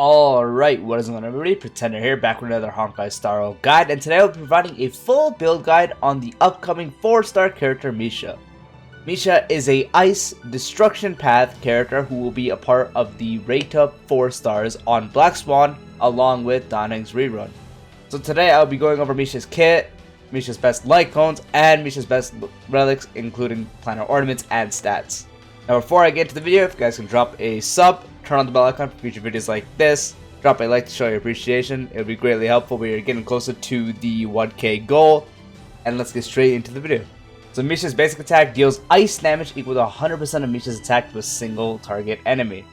Alright, what is going on everybody? Pretender here, back with another Honkai Star guide, and today I'll be providing a full build guide on the upcoming 4-star character Misha. Misha is a Ice Destruction Path character who will be a part of the rate up 4 stars on Black Swan along with Dawning's rerun. So today I'll be going over Misha's kit, Misha's best Lightcones, and Misha's best relics, including planar ornaments and stats. Now before I get to the video, if you guys can drop a sub, turn on the bell icon for future videos like this, drop a like to show your appreciation, it would be greatly helpful. We are getting closer to the 1k goal, and let's get straight into the video. So Misha's basic attack deals ice damage equal to 100% of Misha's attack to a single target enemy.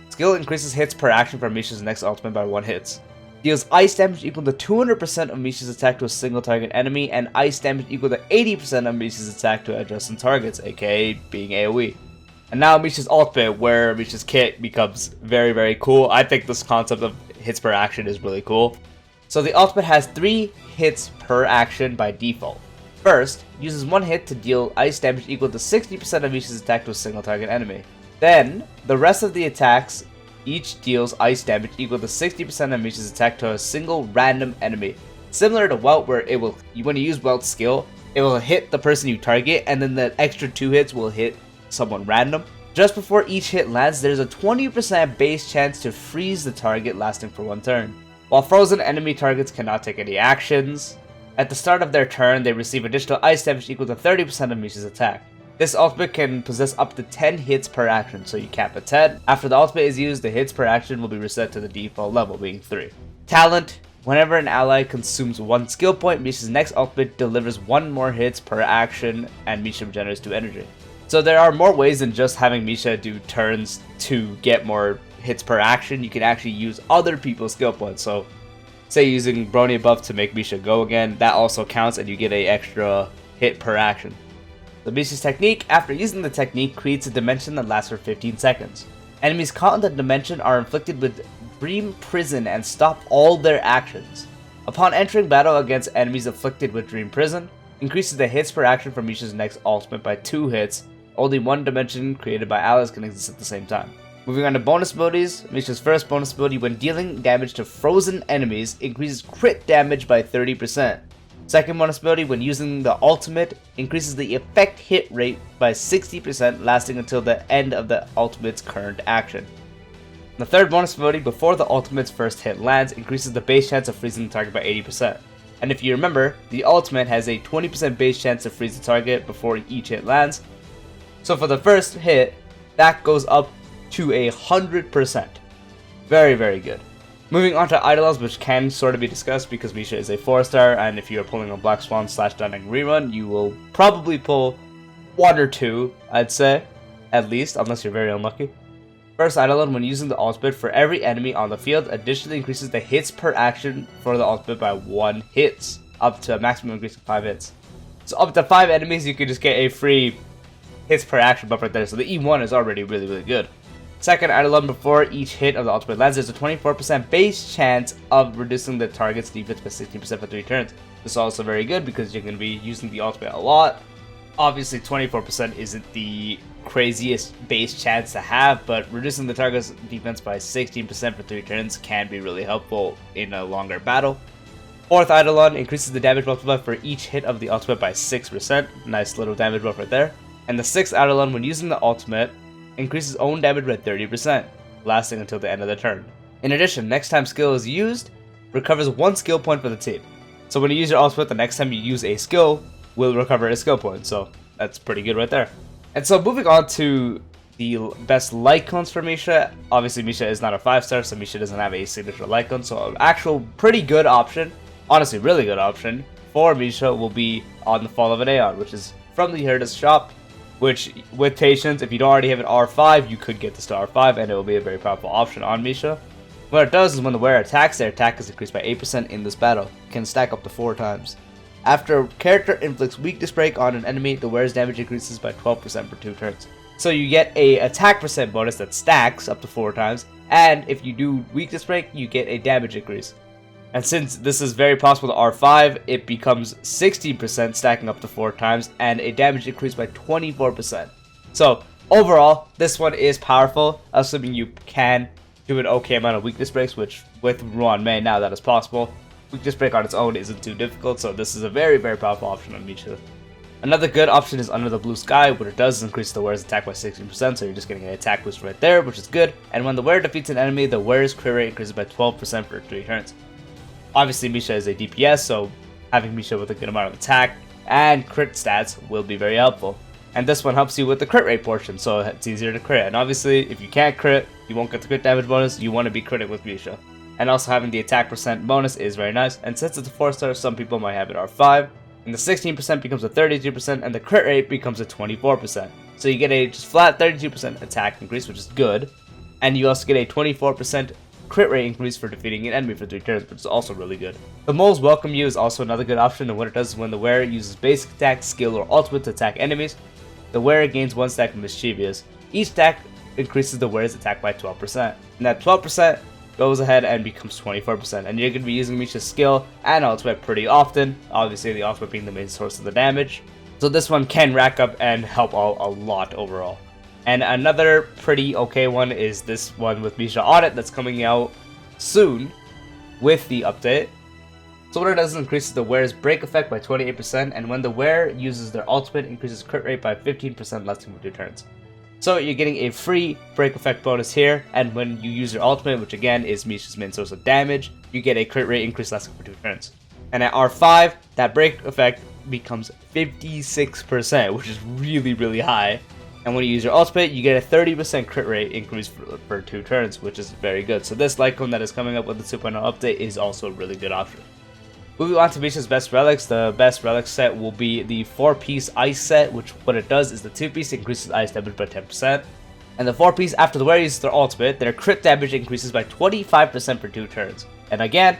Skill increases hits per action for Misha's next ultimate by 1 hit. Deals ice damage equal to 200% of Misha's attack to a single target enemy, and ice damage equal to 80% of Misha's attack to adjacent targets, aka being AoE. And now Misha's ultimate, where Misha's kit becomes very cool. I think this concept of hits per action is really cool. So the ultimate has 3 hits per action by default. First, uses 1 hit to deal ice damage equal to 60% of Misha's attack to a single target enemy. Then, the rest of the attacks each deals ice damage equal to 60% of Misha's attack to a single random enemy. Similar to Welt, where it will, when you use Welt's skill, it will hit the person you target, and then the extra 2 hits will hit someone random. Just before each hit lands, there's a 20% base chance to freeze the target, lasting for 1 turn. While frozen enemy targets cannot take any actions, at the start of their turn they receive additional ice damage equal to 30% of Misha's attack. This ultimate can possess up to 10 hits per action, so you cap at 10. After the ultimate is used, the hits per action will be reset to the default level, being 3. Talent: whenever an ally consumes 1 skill point, Misha's next ultimate delivers 1 more hits per action, and Misha regenerates 2 energy. So there are more ways than just having Misha do turns to get more hits per action. You can actually use other people's skill points. So say using Brony buff to make Misha go again, that also counts and you get an extra hit per action. The Misha's technique: after using the technique, creates a dimension that lasts for 15 seconds. Enemies caught in the dimension are inflicted with Dream Prison and stop all their actions. Upon entering battle against enemies afflicted with Dream Prison, increases the hits per action for Misha's next ultimate by 2 hits. Only 1 dimension created by allies can exist at the same time. Moving on to bonus abilities, Misha's first bonus ability: when dealing damage to frozen enemies, increases crit damage by 30%. Second bonus ability: when using the ultimate, increases the effect hit rate by 60%, lasting until the end of the ultimate's current action. The third bonus ability: before the ultimate's first hit lands, increases the base chance of freezing the target by 80%. And if you remember, the ultimate has a 20% base chance to freeze the target before each hit lands. So for the first hit, that goes up to 100%. Very good. Moving on to Eidolons, which can sort of be discussed because Misha is a 4-star, and if you are pulling a Black Swan / Dawning rerun, you will probably pull 1 or 2, I'd say, at least, unless you're very unlucky. First Eidolon: when using the ultimate, for every enemy on the field, additionally increases the hits per action for the ultimate by 1 hit, up to a maximum increase of 5 hits. So up to 5 enemies, you could just get a free hits per action buff right there, so the E1 is already really good. Second Eidolon: before each hit of the ultimate lands, there's a 24% base chance of reducing the target's defense by 16% for 3 turns. This is also very good because you're going to be using the ultimate a lot. Obviously 24% isn't the craziest base chance to have, but reducing the target's defense by 16% for 3 turns can be really helpful in a longer battle. Fourth Eidolon: increases the damage multiplier for each hit of the ultimate by 6%. Nice little damage buff right there. And the sixth Eidolon: when using the ultimate, increases own damage by 30%, lasting until the end of the turn. In addition, next time skill is used, recovers 1 skill point for the team. So when you use your ultimate, the next time you use a skill, will recover a skill point, so that's pretty good right there. And so moving on to the best Lightcones for Misha. Obviously Misha is not a 5-star, so Misha doesn't have a signature Lightcone, so an actual pretty good option, honestly really good option, for Misha will be on the Fall of an Aeon, which is from the Heritage shop, which with patience, if you don't already have an R5, you could get this to R5 and it will be a very powerful option on Misha. What it does is when the wearer attacks, their attack is increased by 8% in this battle. It can stack up to 4 times. After a character inflicts weakness break on an enemy, the wearer's damage increases by 12% for 2 turns. So you get a attack percent bonus that stacks up to 4 times, and if you do weakness break, you get a damage increase. And since this is very possible to R5, it becomes 60% stacking up to 4 times and a damage increase by 24%. So overall, this one is powerful, assuming you can do an okay amount of weakness breaks, which with Ruan Mei now that is possible. Weakness break on its own isn't too difficult, so this is a very powerful option on Misha. Another good option is Under the Blue Sky. What it does is increase the wearer's attack by 16%, so you're just getting an attack boost right there, which is good. And when the wearer defeats an enemy, the wearer's crit rate increases by 12% for 3 turns. Obviously, Misha is a DPS, so having Misha with a good amount of attack and crit stats will be very helpful. And this one helps you with the crit rate portion, so it's easier to crit. And obviously, if you can't crit, you won't get the crit damage bonus, you want to be critted with Misha. And also having the attack percent bonus is very nice, and since it's a 4-star, some people might have it R5. And the 16% becomes a 32%, and the crit rate becomes a 24%. So you get a just flat 32% attack increase, which is good. And you also get a 24% crit rate increase for defeating an enemy for 3 turns, which is also really good. The Mole's Welcome You is also another good option, and what it does is when the wearer uses basic attack, skill, or ultimate to attack enemies, the wearer gains 1 stack of Mischievous. Each stack increases the wearer's attack by 12%. And that 12% goes ahead and becomes 24%, and you're going to be using Misha's skill and ultimate pretty often, obviously the ultimate being the main source of the damage. So this one can rack up and help out a lot overall. And another pretty okay one is this one with Misha Audit that's coming out soon with the update. So what it does is increases the wearer's break effect by 28%, and when the wearer uses their ultimate, increases crit rate by 15% lasting for 2 turns. So you're getting a free break effect bonus here, and when you use your ultimate, which again is Misha's main source of damage, you get a crit rate increase lasting for 2 turns. And at R5, that break effect becomes 56%, which is really high. And when you use your ultimate, you get a 30% crit rate increase for 2 turns, which is very good. So this Lightcone that is coming up with the 2.0 update is also a really good option. Moving on to Misha's best relics, the best relic set will be the 4-piece ice set, which what it does is the 2-piece increases ice damage by 10%. And the 4-piece, after the wearer uses their ultimate, their crit damage increases by 25% for 2 turns. And again,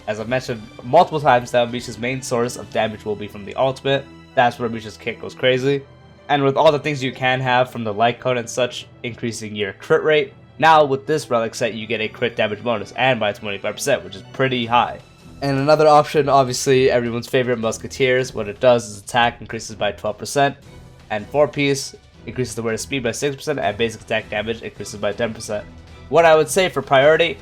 as I've mentioned multiple times now, Misha's main source of damage will be from the ultimate. That's where Misha's kit goes crazy. And with all the things you can have from the Lightcone and such, increasing your crit rate, now with this relic set you get a crit damage bonus, and by 25%, which is pretty high. And another option, obviously everyone's favorite, Musketeers. What it does is attack increases by 12%, and 4-piece increases the wearer's speed by 6%, and basic attack damage increases by 10%. What I would say for priority,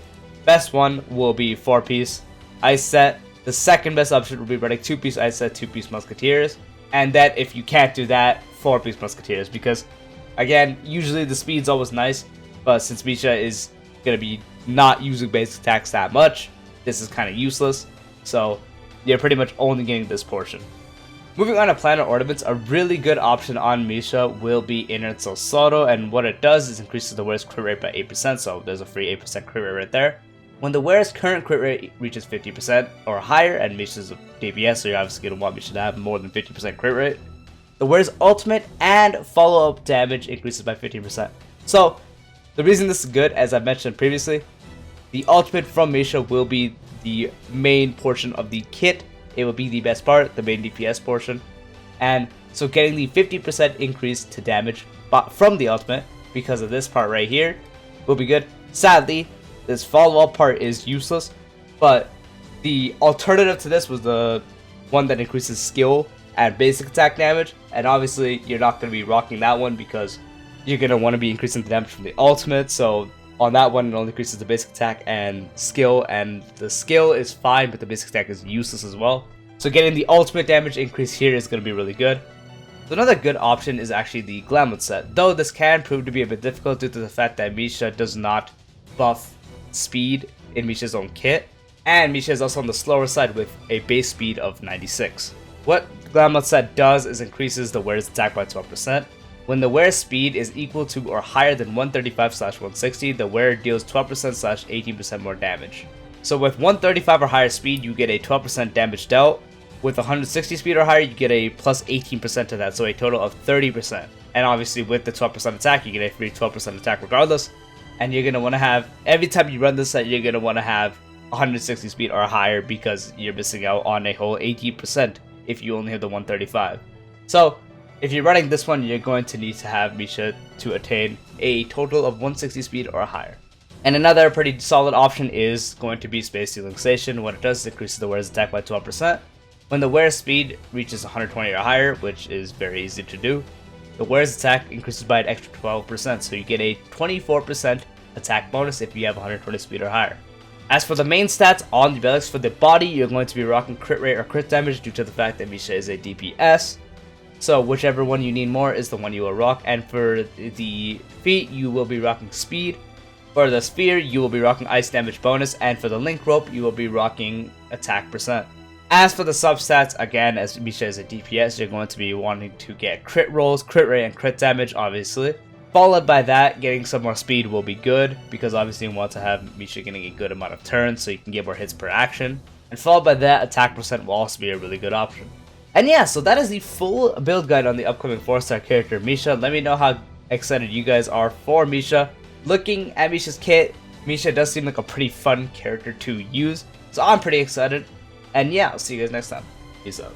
best one will be 4-piece ice set. The second best option will be running 2-piece ice set, 2-piece Musketeers, and that if you can't do that, 4-piece Musketeers, because again, usually the speed's always nice, but since Misha is going to be not using basic attacks that much, this is kind of useless, so you're pretty much only getting this portion. Moving on to Planet Ornaments, a really good option on Misha will be Inertial Soto, and what it does is increases the wearer's crit rate by 8%, so there's a free 8% crit rate right there. When the wearer's current crit rate reaches 50% or higher, and Misha's a DPS, so you're obviously going to want Misha to have more than 50% crit rate, the wearer's ultimate and follow-up damage increases by 15%. So, the reason this is good, as I mentioned previously, the ultimate from Misha will be the main portion of the kit. It will be the best part, the main DPS portion. And so getting the 50% increase to damage from the ultimate, because of this part right here, will be good. Sadly, this follow-up part is useless, but the alternative to this was the one that increases skill and basic attack damage, and obviously you're not going to be rocking that one because you're going to want to be increasing the damage from the ultimate. So on that one, it only increases the basic attack and skill, and the skill is fine, but the basic attack is useless as well. So getting the ultimate damage increase here is going to be really good. So another good option is actually the Glamwood set, though this can prove to be a bit difficult due to the fact that Misha does not buff speed in Misha's own kit, and Misha is also on the slower side with a base speed of 96. What Glamwood set does is increases the wearer's attack by 12%. When the wearer's speed is equal to or higher than 135/160, the wearer deals 12%/18% more damage. So with 135 or higher speed, you get a 12% damage dealt. With 160 speed or higher, you get a plus 18% to that, so a total of 30%. And obviously with the 12% attack, you get a free 12% attack regardless. And you're going to want to have, every time you run this set, you're going to want to have 160 speed or higher, because you're missing out on a whole 18% if you only have the 135. So if you're running this one, you're going to need to have Misha to attain a total of 160 speed or higher. And another pretty solid option is going to be Space Stealing Station. What it does is increases the wearer's attack by 12%. When the wearer's speed reaches 120 or higher, which is very easy to do, the wearer's attack increases by an extra 12%, so you get a 24% attack bonus if you have 120 speed or higher. As for the main stats on the relics, for the body, you're going to be rocking crit rate or crit damage due to the fact that Misha is a DPS. So whichever one you need more is the one you will rock. And for the feet, you will be rocking speed. For the spear, you will be rocking ice damage bonus. And for the link rope, you will be rocking attack percent. As for the substats, again, as Misha is a DPS, you're going to be wanting to get crit rolls, crit rate, and crit damage, obviously. Followed by that, getting some more speed will be good, because obviously you want to have Misha getting a good amount of turns so you can get more hits per action. And followed by that, attack percent will also be a really good option. And yeah, so that is the full build guide on the upcoming 4-star character Misha. Let me know how excited you guys are for Misha. Looking at Misha's kit, Misha does seem like a pretty fun character to use, so I'm pretty excited. And yeah, I'll see you guys next time. Peace out.